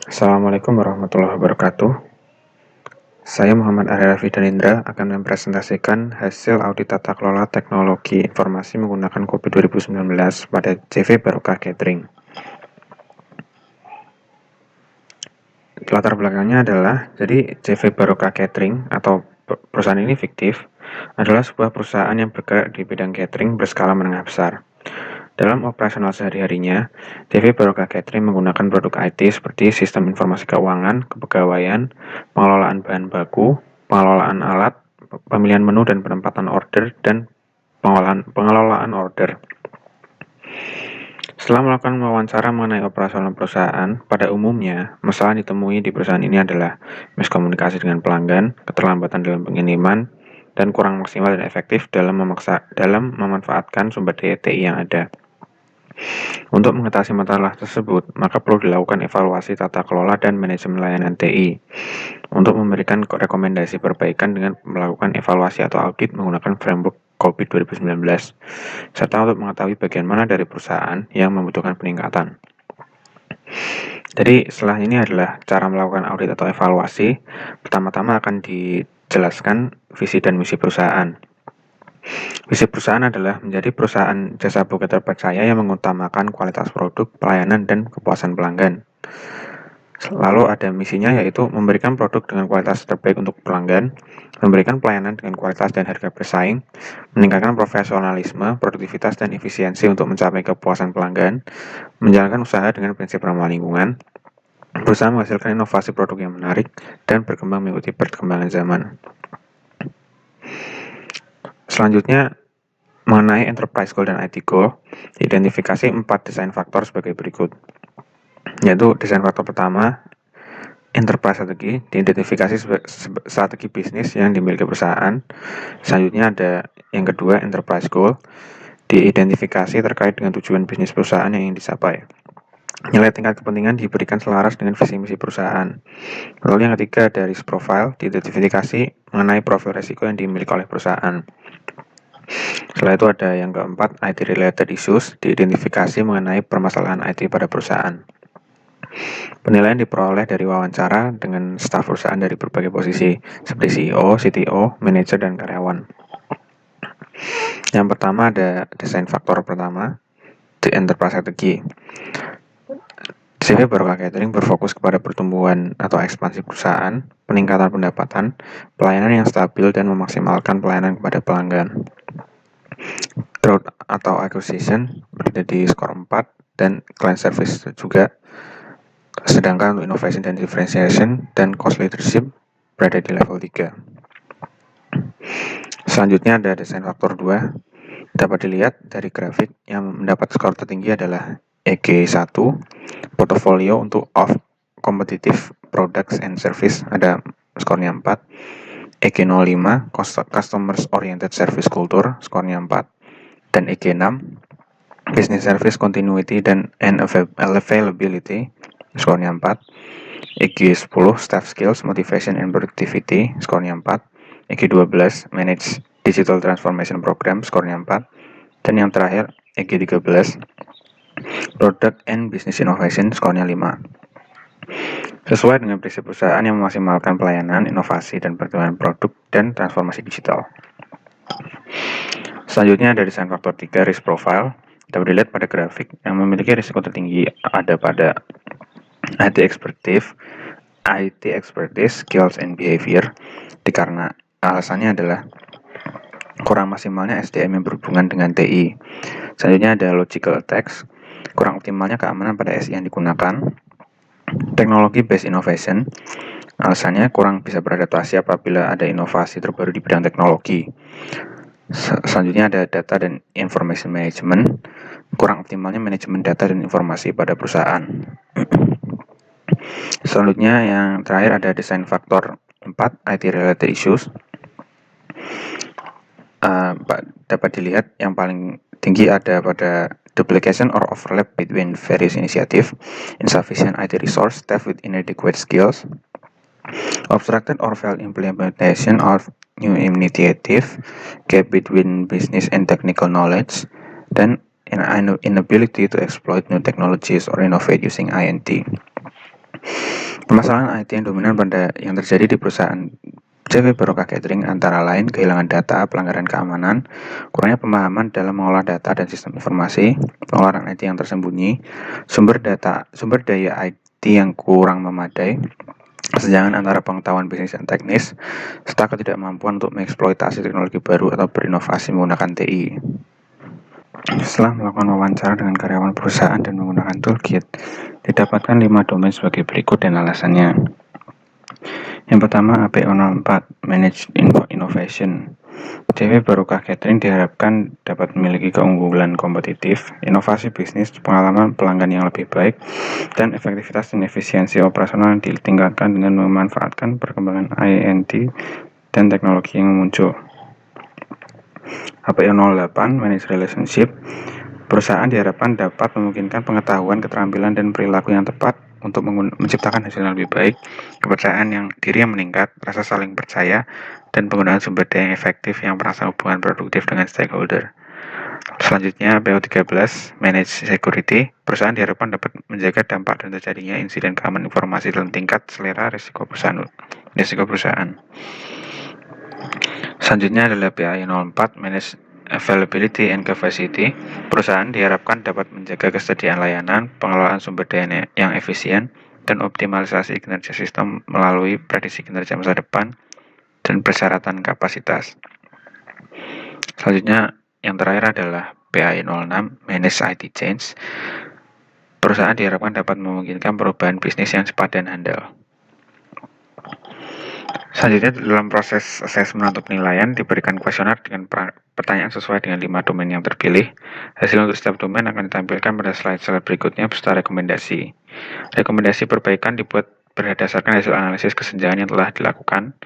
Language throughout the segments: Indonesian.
Assalamualaikum warahmatullahi wabarakatuh. Saya Muhammad Arya Danindra akan mempresentasikan hasil audit tata kelola teknologi informasi menggunakan Kopi 2019 pada CV Barokah Catering. Latar belakangnya adalah, jadi CV Barokah Catering atau perusahaan ini fiktif, adalah sebuah perusahaan yang bergerak di bidang catering berskala menengah besar. Dalam operasional sehari-harinya, CV Barokah Catering menggunakan produk IT seperti sistem informasi keuangan, kepegawaian, pengelolaan bahan baku, pengelolaan alat, pemilihan menu dan penempatan order, dan pengelolaan order. Setelah melakukan wawancara mengenai operasional perusahaan, pada umumnya, masalah yang ditemui di perusahaan ini adalah miskomunikasi dengan pelanggan, keterlambatan dalam pengiriman, dan kurang maksimal dan efektif dalam memanfaatkan sumber daya TI yang ada. Untuk mengatasi masalah tersebut, maka perlu dilakukan evaluasi tata kelola dan manajemen layanan TI. Untuk memberikan rekomendasi perbaikan dengan melakukan evaluasi atau audit menggunakan framework COVID 2019, serta untuk mengetahui bagian mana dari perusahaan yang membutuhkan peningkatan. Jadi setelah ini adalah cara melakukan audit atau evaluasi. Pertama-tama akan dijelaskan visi dan misi perusahaan. Visi perusahaan adalah menjadi perusahaan jasa bukit terpercaya yang mengutamakan kualitas produk, pelayanan, dan kepuasan pelanggan. Lalu ada misinya, yaitu memberikan produk dengan kualitas terbaik untuk pelanggan, memberikan pelayanan dengan kualitas dan harga bersaing, meningkatkan profesionalisme, produktivitas, dan efisiensi untuk mencapai kepuasan pelanggan, menjalankan usaha dengan prinsip ramah lingkungan, berusaha menghasilkan inovasi produk yang menarik, dan berkembang mengikuti perkembangan zaman. Selanjutnya, mengenai enterprise goal dan IT goal, diidentifikasi 4 desain faktor sebagai berikut. Yaitu desain faktor pertama, enterprise strategi, diidentifikasi strategi bisnis yang dimiliki perusahaan. Selanjutnya ada yang kedua, enterprise goal, diidentifikasi terkait dengan tujuan bisnis perusahaan yang ingin dicapai. Nilai tingkat kepentingan diberikan selaras dengan visi misi perusahaan. Lalu yang ketiga ada risk profile, diidentifikasi mengenai profil resiko yang dimiliki oleh perusahaan. Setelah itu ada yang keempat, IT related issues, diidentifikasi mengenai permasalahan IT pada perusahaan. Penilaian diperoleh dari wawancara dengan staf perusahaan dari berbagai posisi, seperti CEO, CTO, manajer, dan karyawan. Yang pertama ada desain faktor pertama, the enterprise strategi. CV Barokah Catering berfokus kepada pertumbuhan atau ekspansi perusahaan, peningkatan pendapatan, pelayanan yang stabil, dan memaksimalkan pelayanan kepada pelanggan. Growth atau acquisition berada di skor 4, dan client service juga. Sedangkan untuk innovation dan differentiation dan cost leadership berada di level 3. Selanjutnya ada desain faktor 2. Dapat dilihat dari grafik, yang mendapat skor tertinggi adalah EG1, portfolio untuk off competitive products and service, ada skornya 4. EG05, customers oriented service culture, skornya 4. Dan EG6, business service continuity and availability, skornya 4. EG10, staff skills, motivation and productivity, skornya 4. EG12, manage digital transformation program, skornya 4. Dan yang terakhir, EG13, product and business innovation, skornya 5. Sesuai dengan prinsip perusahaan yang memaksimalkan pelayanan, inovasi, dan perkembangan produk dan transformasi digital. Selanjutnya ada desain faktor 3, risk profile. Dapat dilihat pada grafik, yang memiliki risiko tertinggi ada pada IT expertise, skills, and behavior. Karena alasannya adalah kurang maksimalnya SDM yang berhubungan dengan TI. Selanjutnya ada logical attacks, kurang optimalnya keamanan pada SI yang digunakan. Teknologi based innovation, alasannya kurang bisa beradaptasi apabila ada inovasi terbaru di bidang teknologi. Selanjutnya ada data dan information management, kurang optimalnya manajemen data dan informasi pada perusahaan. Selanjutnya yang terakhir ada desain faktor 4, IT related issues. Dapat dilihat yang paling tinggi ada pada duplication or overlap between various initiative, insufficient IT resource, staff with inadequate skills, obstructed or failed implementation of new initiative, gap between business and technical knowledge, dan inability to exploit new technologies or innovate using INT. Permasalahan IT yang dominan yang terjadi di perusahaan CV Barokah Catering antara lain kehilangan data, pelanggaran keamanan, kurangnya pemahaman dalam mengolah data dan sistem informasi, pengeluaran IT yang tersembunyi, sumber daya IT yang kurang memadai, kesenjangan antara pengetahuan bisnis dan teknis, serta ketidakmampuan untuk mengeksploitasi teknologi baru atau berinovasi menggunakan TI. Setelah melakukan wawancara dengan karyawan perusahaan dan menggunakan toolkit, didapatkan 5 domain sebagai berikut dan alasannya. Yang pertama, AP04, Manage Innovation. CV Barokah Catering diharapkan dapat memiliki keunggulan kompetitif, inovasi bisnis, pengalaman pelanggan yang lebih baik, dan efektivitas dan efisiensi operasional yang ditingkatkan dengan memanfaatkan perkembangan INT dan teknologi yang muncul. AP08, Manage Relationship. Perusahaan diharapkan dapat memungkinkan pengetahuan, keterampilan, dan perilaku yang tepat untuk menciptakan hasil yang lebih baik, kepercayaan diri yang meningkat, rasa saling percaya, dan penggunaan sumber daya yang efektif yang merasa hubungan produktif dengan stakeholder. Selanjutnya, PO13, Manage Security. Perusahaan diharapkan dapat menjaga dampak dan terjadinya insiden keamanan informasi dalam tingkat selera risiko perusahaan. Selanjutnya adalah PAI04, Manage Availability and Capacity. Perusahaan diharapkan dapat menjaga kesediaan layanan, pengelolaan sumber daya yang efisien, dan optimalisasi kinerja sistem melalui prediksi kinerja masa depan dan persyaratan kapasitas. Selanjutnya, yang terakhir adalah PAI06, Manage IT Change. Perusahaan diharapkan dapat memungkinkan perubahan bisnis yang cepat dan handal. Selanjutnya, dalam proses asesmen atau penilaian, diberikan kuesioner dengan pertanyaan sesuai dengan 5 domain yang terpilih. Hasil untuk setiap domain akan ditampilkan pada slide berikutnya beserta rekomendasi. Rekomendasi perbaikan dibuat berdasarkan hasil analisis kesenjangan yang telah dilakukan.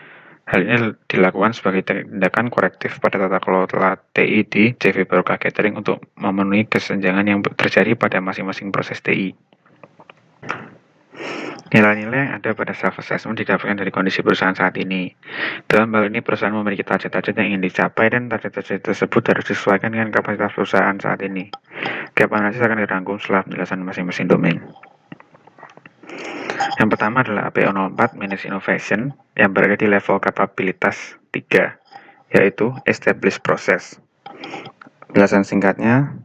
Hal ini dilakukan sebagai tindakan korektif pada tata kelola TI di CV Barokah Catering untuk memenuhi kesenjangan yang terjadi pada masing-masing proses TI. Nilai-nilai yang ada pada self-assessment didapatkan dari kondisi perusahaan saat ini. Dalam hal ini, perusahaan memiliki target-target yang ingin dicapai dan target-target tersebut harus disesuaikan dengan kapasitas perusahaan saat ini. Gap analisis akan dirangkum setelah penjelasan masing-masing domain. Yang pertama adalah AP04, Manage Innovation, yang berada di level kapabilitas 3, yaitu Establish Process. Penjelasan singkatnya,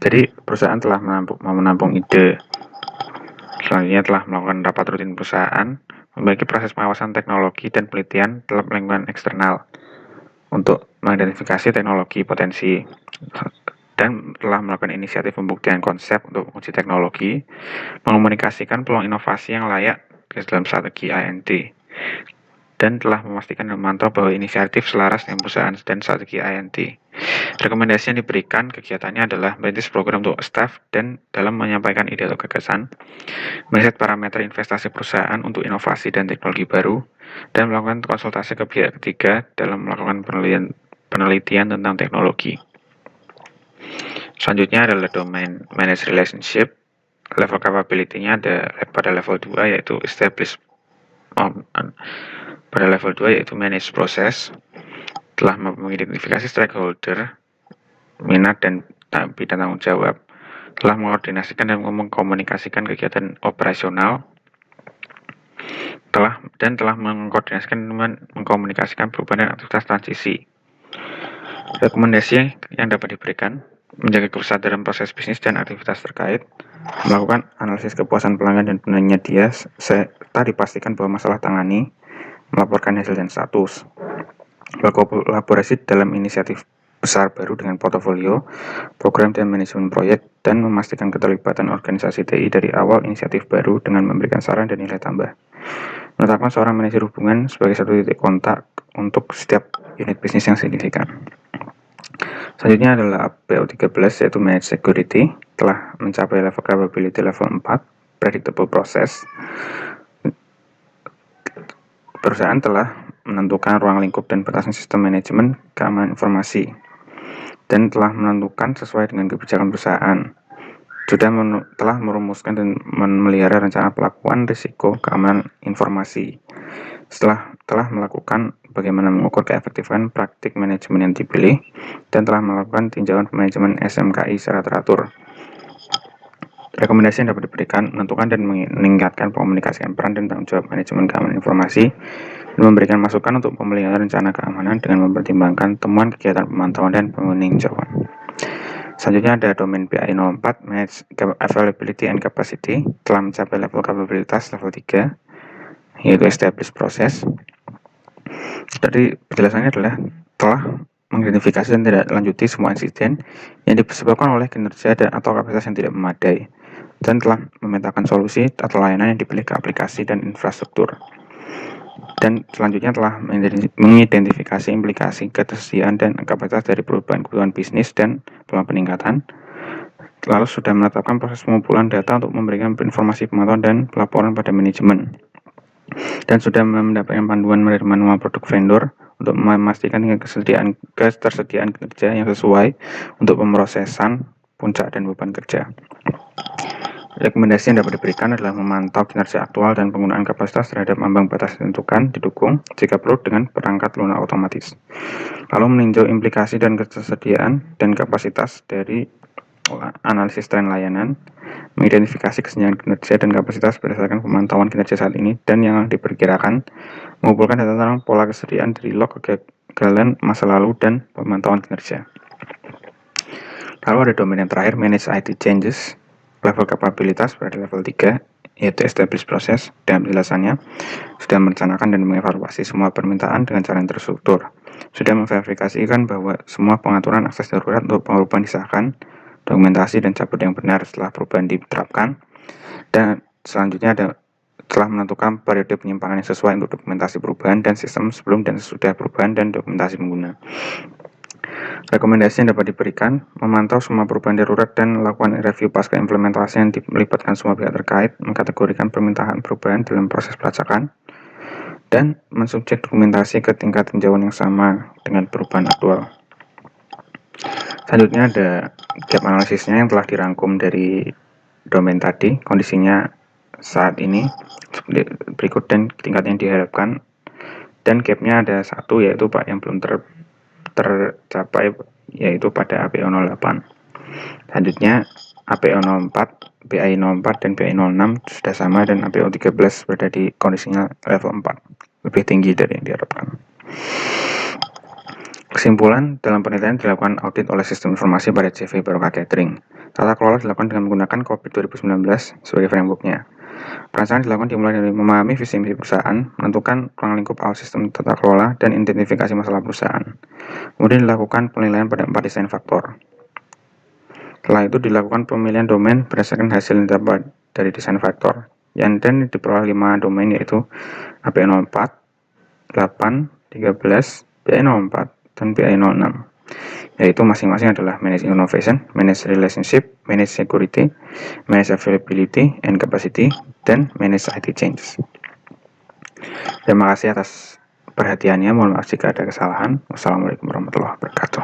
jadi perusahaan telah menampung ide. Selanjutnya telah melakukan rapat rutin perusahaan, memiliki proses pengawasan teknologi dan penelitian dalam lingkungan eksternal untuk mengidentifikasi teknologi potensi, dan telah melakukan inisiatif pembuktian konsep untuk menguji teknologi, mengomunikasikan peluang inovasi yang layak dalam strategi INT, dan telah memastikan dan memantau bahwa inisiatif selaras dengan perusahaan dan strategi INT. Rekomendasi yang diberikan kegiatannya adalah merintis program untuk staff dan dalam menyampaikan ide atau gagasan, melihat parameter investasi perusahaan untuk inovasi dan teknologi baru, dan melakukan konsultasi ke pihak ketiga dalam melakukan penelitian tentang teknologi. Selanjutnya adalah domain Manage Relationship. Level capability-nya ada pada level 2 yaitu Establish. Pada level 2 yaitu Manage Process. Telah mengidentifikasi stakeholder, minat dan bidang tanggung jawab, telah mengkoordinasikan dan mengkomunikasikan kegiatan operasional, telah mengkoordinasikan dan mengkomunikasikan perubahan dan aktivitas transisi. Rekomendasi yang dapat diberikan, menjaga kesadaran proses bisnis dan aktivitas terkait, melakukan analisis kepuasan pelanggan dan penyedia, serta dipastikan bahwa masalah tangani, melaporkan hasil dan status, berkolaborasi dalam inisiatif besar baru dengan portofolio, program dan manajemen proyek, dan memastikan keterlibatan organisasi TI dari awal inisiatif baru dengan memberikan saran dan nilai tambah. Menetapkan seorang manajer hubungan sebagai satu titik kontak untuk setiap unit bisnis yang signifikan. Selanjutnya adalah PO13 yaitu Manage Security, telah mencapai level capability level 4, Predictable Process. Perusahaan telah menentukan ruang lingkup dan batasan sistem manajemen keamanan informasi dan telah menentukan sesuai dengan kebijakan perusahaan. Telah merumuskan dan memelihara rencana pelakuan risiko keamanan informasi. Telah melakukan bagaimana mengukur keefektifan praktik manajemen yang dipilih dan telah melakukan tinjauan manajemen SMKI secara teratur. Rekomendasi yang dapat diberikan, menentukan dan meningkatkan komunikasikan peran dan tanggung jawab manajemen keamanan informasi, dan memberikan masukan untuk pemeliharaan rencana keamanan dengan mempertimbangkan temuan kegiatan pemantauan dan peninjauan. Selanjutnya ada domain PI 04, Manage Availability and Capacity, telah mencapai level kapabilitas level 3, yaitu Established Process. Dari penjelasannya adalah telah mengidentifikasi dan tidak lanjuti semua insiden yang disebabkan oleh kinerja dan atau kapasitas yang tidak memadai, dan telah memetakan solusi atau layanan yang dipilih ke aplikasi dan infrastruktur. Dan selanjutnya telah mengidentifikasi implikasi ketersediaan dan kapasitas dari perubahan kebutuhan bisnis dan peluang peningkatan. Lalu sudah menetapkan proses pengumpulan data untuk memberikan informasi pemantauan dan pelaporan pada manajemen. Dan sudah mendapatkan panduan dari manual produk vendor untuk memastikan ketersediaan kinerja yang sesuai untuk pemrosesan puncak dan beban kerja. Rekomendasi yang dapat diberikan adalah memantau kinerja aktual dan penggunaan kapasitas terhadap ambang batas ditentukan, didukung jika perlu dengan perangkat lunak otomatis. Lalu meninjau implikasi dan ketersediaan dan kapasitas dari analisis tren layanan, mengidentifikasi kesenjangan kinerja dan kapasitas berdasarkan pemantauan kinerja saat ini dan yang diperkirakan, mengumpulkan data tentang pola kesediaan dari log kegagalan masa lalu dan pemantauan kinerja. Lalu ada domain yang terakhir, Manage IT Changes, level kapabilitas pada level 3, yaitu Established Process. Dalam penjelasannya, sudah merencanakan dan mengevaluasi semua permintaan dengan cara yang terstruktur. Sudah memverifikasikan bahwa semua pengaturan akses darurat untuk perubahan disahkan, dokumentasi dan cabut yang benar setelah perubahan diterapkan, dan selanjutnya telah menentukan periode penyimpanan yang sesuai untuk dokumentasi perubahan dan sistem sebelum dan sesudah perubahan dan dokumentasi pengguna. Rekomendasi yang dapat diberikan, memantau semua perubahan darurat dan melakukan review pasca implementasi yang melibatkan semua pihak terkait, mengkategorikan permintaan perubahan dalam proses pelacakan, dan mensubjek dokumentasi ke tingkat tinjauan yang sama dengan perubahan aktual. Selanjutnya ada gap analisisnya yang telah dirangkum dari domain tadi, kondisinya saat ini berikut dan tingkat yang diharapkan, dan gapnya ada satu, yaitu yang belum tercapai, yaitu pada APO 08. Selanjutnya APO 04, BI 04 dan BI 06 sudah sama, dan APO 13 berada di kondisinya level 4, lebih tinggi dari yang diharapkan. Kesimpulan, dalam penelitian dilakukan audit oleh sistem informasi pada CV Barokah Catering. Tata kelola dilakukan dengan menggunakan COVID 2019 sebagai frameworknya. Perencanaan dilakukan dimulai dari memahami visi misi perusahaan, menentukan ruang lingkup awal sistem tata kelola, dan identifikasi masalah perusahaan. Kemudian dilakukan penilaian pada 4 desain faktor. Setelah itu dilakukan pemilihan domain berdasarkan hasil yang dapat dari desain faktor. Dan diperoleh 5 domain, yaitu API 04, 8, 13, BI 04, dan BI 06. Yaitu masing-masing adalah Manage Innovation, Manage Relationship, Manage Security, Manage Availability and Capacity, dan Manage IT Changes. Terima kasih atas perhatiannya. Mohon maaf jika ada kesalahan. Wassalamualaikum warahmatullahi wabarakatuh.